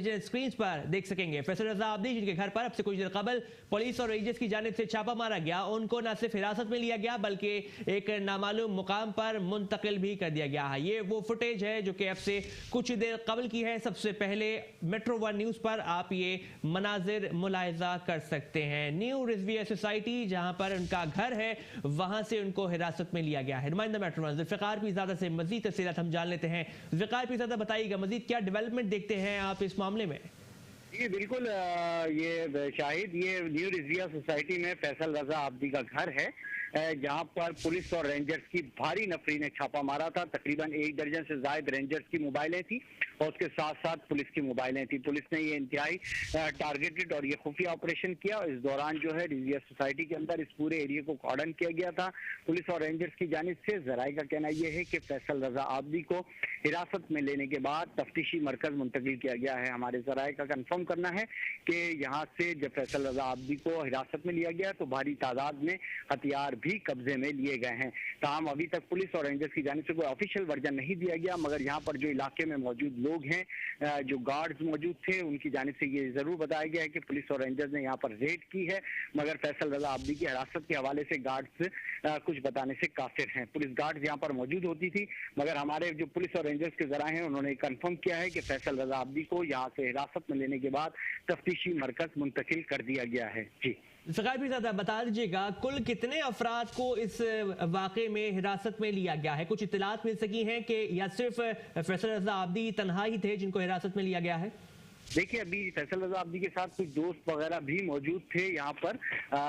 Screen पर देख सकेंगे फैसल रजा आब्दी जिनके घर पर अब से कुछ देर कबल पुलिस और रेंजर्स की जानिब से छापा मारा गया, उनको न सिर्फ हिरासत में लिया गया बल्कि एक नामालूम मुकाम पर मुंतकिल भी कर दिया गया है। ये वो फुटेज है जो कि अब से कुछ देर कबल की है। सबसे पहले मेट्रो वन न्यूज पर आप ये मनाजिर मुलाहिजा कर सकते हैं। न्यू रिजविया सोसाइटी जहां पर उनका घर है वहां से उनको हिरासत में लिया गया है। नुमाइंदा मेट्रो वन ज़ुल्फ़िकार पीरज़ादा से मजीद तफसीलात हम जान लेते हैं। ज़ुल्फ़िकार पीरज़ादा बताइएगा मजीद क्या डेवलपमेंट देखते हैं आप इस मामले में? जी बिल्कुल, ये शाहिद ये न्यू रिजविया सोसाइटी में फैसल रजा आब्दी का घर है जहां पर पुलिस और रेंजर्स की भारी नफरी ने छापा मारा था। तकरीबन 1 दर्जन से ज्यादा रेंजर्स की मोबाइलें थी और उसके साथ साथ पुलिस की मोबाइलें थी। पुलिस ने ये इंतहाई टारगेटेड और ये खुफिया ऑपरेशन किया। इस दौरान जो है रिजविया सोसाइटी के अंदर इस पूरे एरिया को कॉर्डन किया गया था पुलिस और रेंजर्स की जानिब से। जराये का कहना यह है कि फैसल रजा आब्दी को हिरासत में लेने के बाद तफ्तीशी मरकज मुंतकिल किया गया है। हमारे जराये का कंफर्म करना है कि यहाँ से जब फैसल रजा आब्दी को हिरासत में लिया गया तो भारी तादाद में हथियार भी कब्जे में लिए गए हैं। ताहम अभी तक पुलिस और रेंजर्स की जानिब से कोई ऑफिशियल वर्जन नहीं दिया गया, मगर यहाँ पर जो इलाके में मौजूद लोग हैं, जो गार्ड्स मौजूद थे, उनकी जानिब से ये जरूर बताया गया है कि पुलिस और रेंजर्स ने यहाँ पर रेड की है, मगर फैसल रजा आब्दी की हिरासत के हवाले से गार्ड्स कुछ बताने से काफिर हैं। पुलिस गार्ड्स यहाँ पर मौजूद होती थी, मगर हमारे जो पुलिस और रेंजर्स के जराए हैं उन्होंने कंफर्म किया है कि फैसल रजा आब्दी को यहाँ से हिरासत में लेने के बाद तफ्तीशी मरकज मुंतकिल कर दिया गया है। जी ज़ुल्फ़िकार पीरज़ादा बता दीजिएगा कुल कितने अफराद को इस वाक़े में हिरासत में लिया गया है? कुछ इत्तलात मिल सकी हैं कि या सिर्फ फैसल रजा आब्दी तन्हा ही थे जिनको हिरासत में लिया गया है? देखिए, अभी फैसल रजा आब्दी के साथ कुछ दोस्त वगैरह भी मौजूद थे यहाँ पर।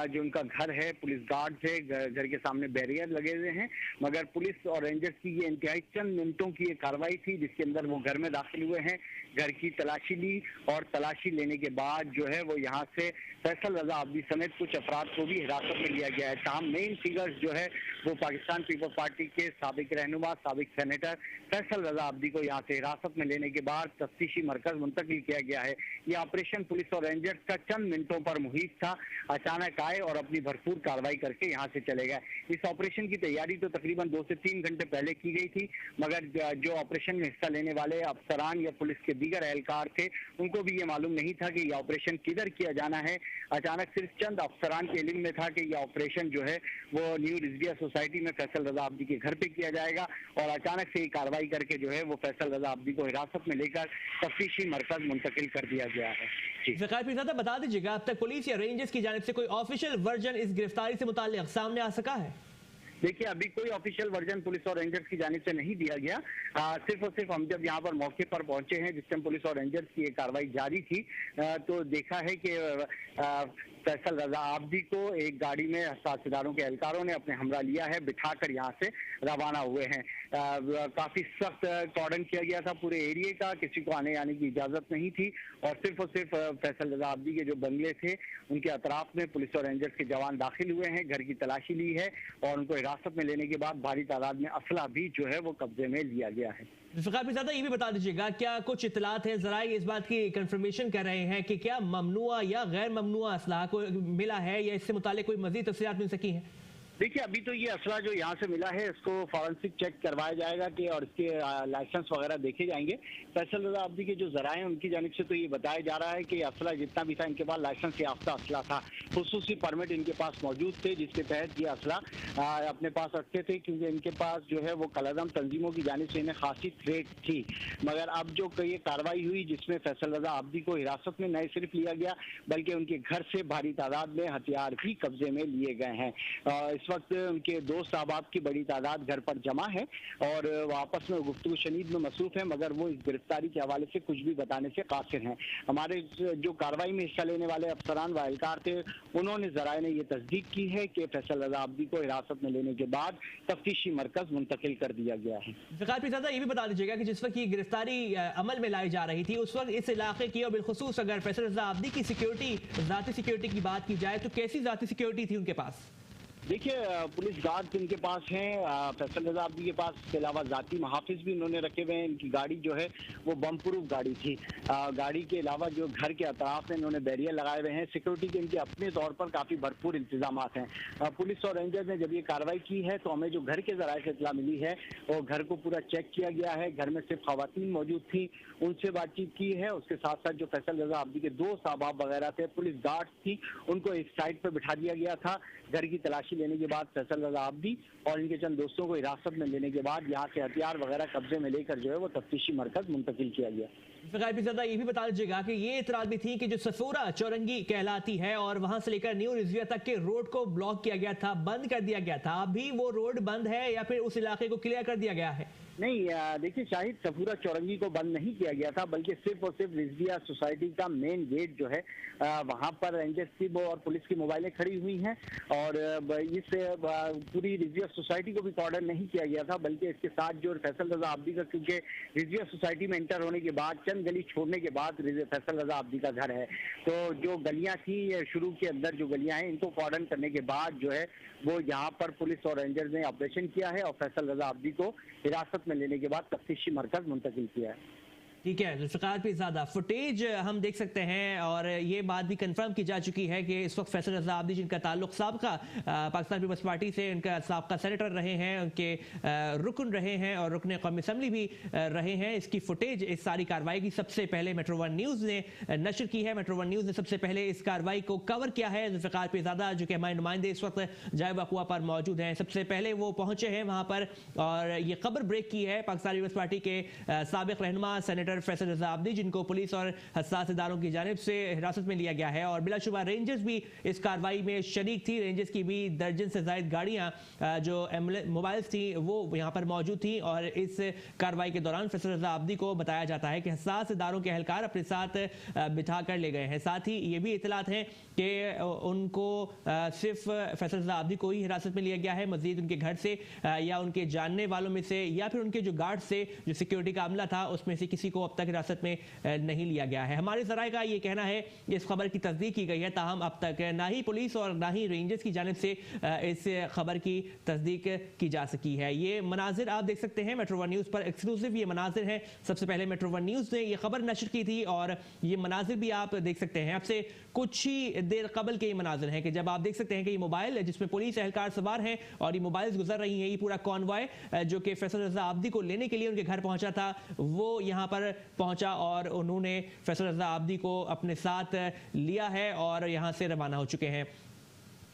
जो उनका घर है, पुलिस गार्ड थे, घर के सामने बैरियर लगे हुए हैं, मगर पुलिस और रेंजर्स की ये इंतहाई चंद मिनटों की ये कार्रवाई थी जिसके अंदर वो घर में दाखिल हुए हैं, घर की तलाशी ली और तलाशी लेने के बाद जो है वो यहाँ से फैसल रजा आब्दी समेत कुछ अफराद को भी हिरासत में लिया गया है। ताहम मेन फिगर्स जो है वो पाकिस्तान पीपल्स पार्टी के साबिक रहनुमा, साबिक सेनेटर फैसल रजा आब्दी को यहाँ से हिरासत में लेने के बाद तफ्तीशी मरकज मुंतकिल किया गया है। ये ऑपरेशन पुलिस और रेंजर्स का चंद मिनटों पर मुहित था। अचानक आए और अपनी भरपूर कार्रवाई करके यहाँ से चले गए। इस ऑपरेशन की तैयारी तो तकरीबन 2 से 3 घंटे पहले की गई थी, मगर जो ऑपरेशन में हिस्सा लेने वाले अफसरान या पुलिस के दीगर एहलकार थे उनको भी ये मालूम नहीं था कि यह ऑपरेशन किधर किया जाना है। अचानक सिर्फ चंद अफसरान के इल्म में था कि यह ऑपरेशन जो है वो न्यू रिजविया सोसाइटी में फैसल रजा आब्दी के घर पे किया जाएगा और अचानक से ही कार्रवाई करके जो है वो फैसल रजा आब्दी को हिरासत में लेकर तफ्तीशी मरकज मुंतकिल कर दिया गया है। ज़ुल्फ़िकार पीरज़ादा बता दीजिएगा अब तक पुलिस या रेंजर्स की जानिब से कोई ऑफिशियल वर्जन इस गिरफ्तारी से मुताल्लिक़ सामने आ सका है? देखिए, अभी कोई ऑफिशियल वर्जन पुलिस और रेंजर्स की जानिब से नहीं दिया गया। सिर्फ और सिर्फ हम जब यहाँ पर मौके पर पहुंचे हैं जिस टाइम पुलिस और रेंजर्स की ये कार्रवाई जारी थी तो देखा है कि फैसल रजा आब्दी को एक गाड़ी में साथीदारों के एहलकारों ने अपने हमरा लिया है, बिठाकर यहाँ से रवाना हुए हैं। काफी सख्त कॉर्डन किया गया था पूरे एरिया का, किसी को आने जाने की इजाजत नहीं थी और सिर्फ फैसल रजा आब्दी के जो बंगले थे उनके अतराफ में पुलिस और रेंजर्स के जवान दाखिल हुए हैं, घर की तलाशी ली है और उनको हिरासत में लेने के बाद भारी तादाद में असला भी जो है वो कब्जे में लिया गया है। ज़ुल्फ़िकार पीरज़ादा ये भी बता दीजिएगा क्या कुछ इत्तलात है, ज़राए इस बात की कंफर्मेशन कर रहे हैं कि क्या ममनुआ या गैर ममनुआ असला को मिला है या इससे मुताल्लिक़ कोई मज़ीद तफ़सीलात मिल सकी हैं? देखिए, अभी तो ये असला जो यहाँ से मिला है इसको फॉरेंसिक चेक करवाया जाएगा कि और इसके लाइसेंस वगैरह देखे जाएंगे। फैसल रजा आब्दी के जो जराए हैं उनकी जानिब से तो ये बताया जा रहा है कि असला जितना भी था इनके पास लाइसेंस याफ्ता असला था, खुसूसी परमिट इनके पास मौजूद थे जिसके तहत ये असला अपने पास रखते थे क्योंकि इनके पास जो है वो कलअदम तंजीमों की जानिब से इन्हें खासी थ्रेट थी। मगर अब जो ये कार्रवाई हुई जिसमें फैसल रजा आब्दी को हिरासत में न सिर्फ लिया गया बल्कि उनके घर से भारी तादाद में हथियार भी कब्जे में लिए गए हैं। इस वक्त उनके दोस्त अहबाब की बड़ी तादाद घर पर जमा है और वो आपस में गुफ्तगू शनीद में मसरूफ है, मगर वो इस गिरफ्तारी के हवाले से कुछ भी बताने से कासिर हैं। हमारे जो कार्रवाई में हिस्सा लेने वाले अफसरान व एहलकार थे उन्होंने जराए ने यह तस्दीक की है कि फैसल रजा आब्दी को हिरासत में लेने के बाद तफ्तीशी मरकज मुंतकिल कर दिया गया है। ज़ुल्फ़िकार पीरज़ादा ये भी बता दीजिएगा कि जिस वक्त ये गिरफ्तारी अमल में लाई जा रही थी उस वक्त इस इलाके की और बिलखुसूस अगर फैसल रजा आब्दी की सिक्योरिटी, ज़ाती सिक्योरिटी की बात की जाए तो कैसी ज़ाती सिक्योरिटी थी उनके पास? देखिए, पुलिस गार्ड इनके पास हैं, फैसल रजा अब्दी के पास, इसके अलावा जाती महाफिज भी इन्होंने रखे हुए हैं। इनकी गाड़ी जो है वो बम प्रूफ गाड़ी थी। गाड़ी के अलावा जो घर के अतराफ में इन्होंने बैरियर लगाए हुए हैं। सिक्योरिटी के इनके अपने तौर पर काफ़ी भरपूर इंतजाम हैं। पुलिस और रेंजर ने जब ये कार्रवाई की है तो हमें जो घर के जराये से इतला मिली है और घर को पूरा चेक किया गया है। घर में सिर्फ खवातीन मौजूद थी, उनसे बातचीत की है। उसके साथ साथ जो फैसल रजा अब्दी के 2 साहबाब वगैरह थे, पुलिस गार्ड्स थी, उनको एक साइड पर बिठा दिया गया था। घर की तलाशी लेने के बाद फैसल रजा अब्दी और इनके चंद दोस्तों को हिरासत में लेने के बाद यहाँ से हथियार वगैरह कब्जे में लेकर जो है वो तफ्तीशी मरकज मुंतकिल किया गया। ज्यादा ये भी बता दीजिएगा कि ये इतराज भी थी कि जो सफोरा चौरंगी कहलाती है और वहां से लेकर न्यू रिजविया तक के रोड को ब्लॉक किया गया था, बंद कर दिया गया था। अभी वो रोड बंद है या फिर उस इलाके को क्लियर कर दिया गया है? नहीं, देखिए शाहिद, सफूरा चौरंगी को बंद नहीं किया गया था, बल्कि सिर्फ और सिर्फ रिजविया सोसाइटी का मेन गेट जो है वहाँ पर रेंजर्स की और पुलिस की मोबाइलें खड़ी हुई हैं और इस पूरी रिजविया सोसाइटी को भी कॉर्डन नहीं किया गया था, बल्कि इसके साथ जो फैसल रजा अब्दी का, क्योंकि रिजविया सोसाइटी में एंटर होने के बाद चंद गली छोड़ने के बाद फैसल रजा अब्दी का घर है, तो जो गलियाँ थी शुरू के अंदर जो गलियाँ हैं इनको कॉर्डन करने के बाद जो है वो यहाँ पर पुलिस और रेंजर्स ने ऑपरेशन किया है और फैसल रजा अब्दी को हिरासत में लेने के बाद तफ्तीशी मरकज मुंतकिल किया है। ठीक है, जुल्फ़िकार पे ज़्यादा फुटेज हम देख सकते हैं और ये बात भी कंफर्म की जा चुकी है कि इस वक्त फैसल रजा अब्दी जिनका ताल्लुक साबका पाकिस्तान पीपल्स पार्टी से, उनका साबका सेनेटर रहे हैं, उनके रुकन रहे हैं और रुकन कौमी असम्बली भी रहे हैं। इसकी फुटेज इस सारी कार्रवाई की सबसे पहले मेट्रो वन न्यूज़ ने नशर की है। मेट्रो वन न्यूज़ ने सबसे पहले इस कार्रवाई को कवर किया है। जुल्फ़िकार पे ज़्यादा जो कि हमारे नुमाइंदे इस वक्त जाए वकुआ पर मौजूद हैं, सबसे पहले वो पहुंचे हैं वहाँ पर और ये खबर ब्रेक की है पाकिस्तान पीपल्स पार्टी के साबिक रहनुमा सेनेटर फैसल रजा अब्दी, जिनको पुलिस और हसास इदारों की जानिब से हिरासत में लिया गया है और बिलाशुबा रेंजर्स भी इस कार्रवाई में शरीक थी। रेंजर्स की भी दर्जन से ज्यादा गाड़ियां जो मोबाइल्स थी वो यहाँ पर मौजूद थी और इस कार्रवाई के दौरान फैसल रजा अब्दी को बताया जाता है कि हसास इदारों के एहलकार अपने साथ बिठा कर ले गए हैं। साथ ही ये भी इतलात हैं कि उनको सिर्फ फैसल रजा अब्दी को ही हिरासत में लिया गया है, मजीद उनके घर से या उनके जानने वालों में से या फिर उनके जो गार्ड से जो सिक्योरिटी का अमला था उसमें से किसी को अब तक हिरासत में नहीं लिया गया है। हमारे ज़राए का ये कहना है इस खबर की तस्दीक की गई है, ताहम अब तक ना ही पुलिस और ना ही रेंजर्स की जानिब से इस खबर की तस्दीक की जा सकी है। ये मनाजिर आप देख सकते हैं मेट्रो वन न्यूज़ पर, एक्सक्लूसिव ये मनाजिर हैं। सबसे पहले मेट्रो वन न्यूज़ ने ये खबर नशर की थी और ये मनाजिर भी आप देख सकते हैं। अब से कुछ ही देर कबल के ये मनाजिर हैं कि जब आप देख सकते हैं कि ये मोबाइल जिसमें पुलिस एहलकार सवार हैं और ये मोबाइल गुजर रही हैं, ये पूरा कॉन्वॉय जो कि फैसल रजा अब्दी को लेने के लिए उनके घर पहुंचा था वो यहाँ पर पहुंचा और उन्होंने फैसल रजा अब्दी को अपने साथ लिया है और यहां से रवाना हो चुके हैं।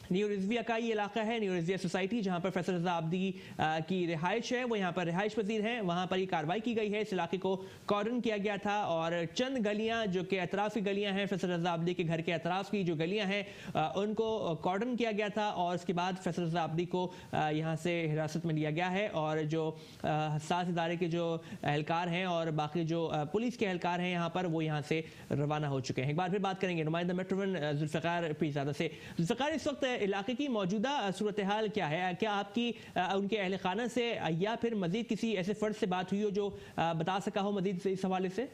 न्यू रिजविया का ये इलाका है, न्यू रिजविया सोसाइटी, जहां पर फैसल रजा अब्दी की रिहाइश है, वो यहाँ पर रिहाइश पजीर हैं, वहां पर ये कार्रवाई की गई है। इस इलाके को कॉर्डन किया गया था और चंद गलियां जो कि अतराफ की गलियां हैं, फैसल रजा अब्दी के घर के अतराफ की जो गलियां हैं उनको कॉर्डन किया गया था और उसके बाद फैसल रजा अब्दी को यहाँ से हिरासत में लिया गया है और जो हसास इदारे के जो एहलकार हैं और बाकी जो पुलिस के एहलकार हैं यहाँ पर वो यहाँ से रवाना हो चुके हैं। एक बार फिर बात करेंगे नुमाइंदा मेट्रो वन जुल्फ़िकार पीरज़ादा से। जुल्फ़िकार, इस वक्त इलाके की मौजूदा सूरत हाल क्या है? क्या आपकी उनके अहल खाना से या फिर मजीद किसी ऐसे फर्द से बात हुई हो जो बता सका हो मजीद इस हवाले से?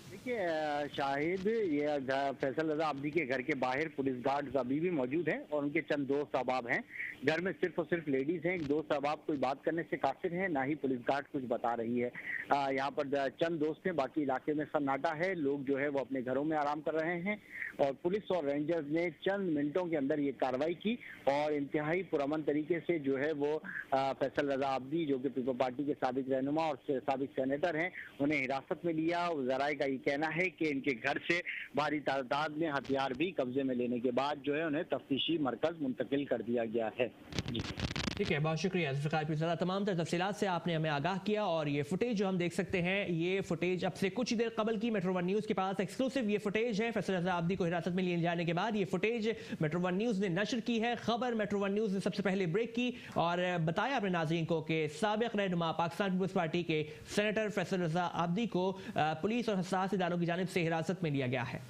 देखिए शाहिद, ये फैसल रजा अब्दी के घर के बाहर पुलिस गार्ड्स अभी भी मौजूद हैं और उनके चंद दोस्त अहबाब हैं। घर में सिर्फ और सिर्फ लेडीज हैं। एक दोस्त अहबाब कोई बात करने से कासिर है, ना ही पुलिस गार्ड कुछ बता रही है। यहाँ पर चंद दोस्त हैं, बाकी इलाके में सन्नाटा है, लोग जो है वो अपने घरों में आराम कर रहे हैं और पुलिस और रेंजर्स ने चंद मिनटों के अंदर ये कार्रवाई की और इंतहाई पुरअमन तरीके से जो है वो फैसल रजा अब्दी जो कि पीपल पार्टी के साबिक रहनुमा और साबिक सेनेटर हैं उन्हें हिरासत में लिया। ज़राए का ये कहना है कि इनके घर से भारी तादाद में हथियार भी कब्जे में लेने के बाद जो है उन्हें तफ्तीशी मरकज मुंतकिल कर दिया गया है। जी ठीक है, बहुत शुक्रिया जुल्फ़िकार पीरज़ादा, तमाम तर तफसीलात से आपने हमें आगाह किया। और ये फुटेज जो हम देख सकते हैं, ये फुटेज अब से कुछ देर कबल की मेट्रो वन न्यूज़ के पास एक्सक्लूसिव ये फुटेज है। फैसल रजा अब्दी को हिरासत में लिए जाने के बाद ये फुटेज मेट्रो वन न्यूज़ ने नशर की है। खबर मेट्रो वन न्यूज़ ने सबसे पहले ब्रेक की और बताया अपने नाज़रीन को कि साबिक रहनुमा पाकिस्तान पीपल्स पार्टी के सेनेटर फैसल रजा अब्दी को पुलिस और हसास इदारों की जानिब से हिरासत में लिया गया है।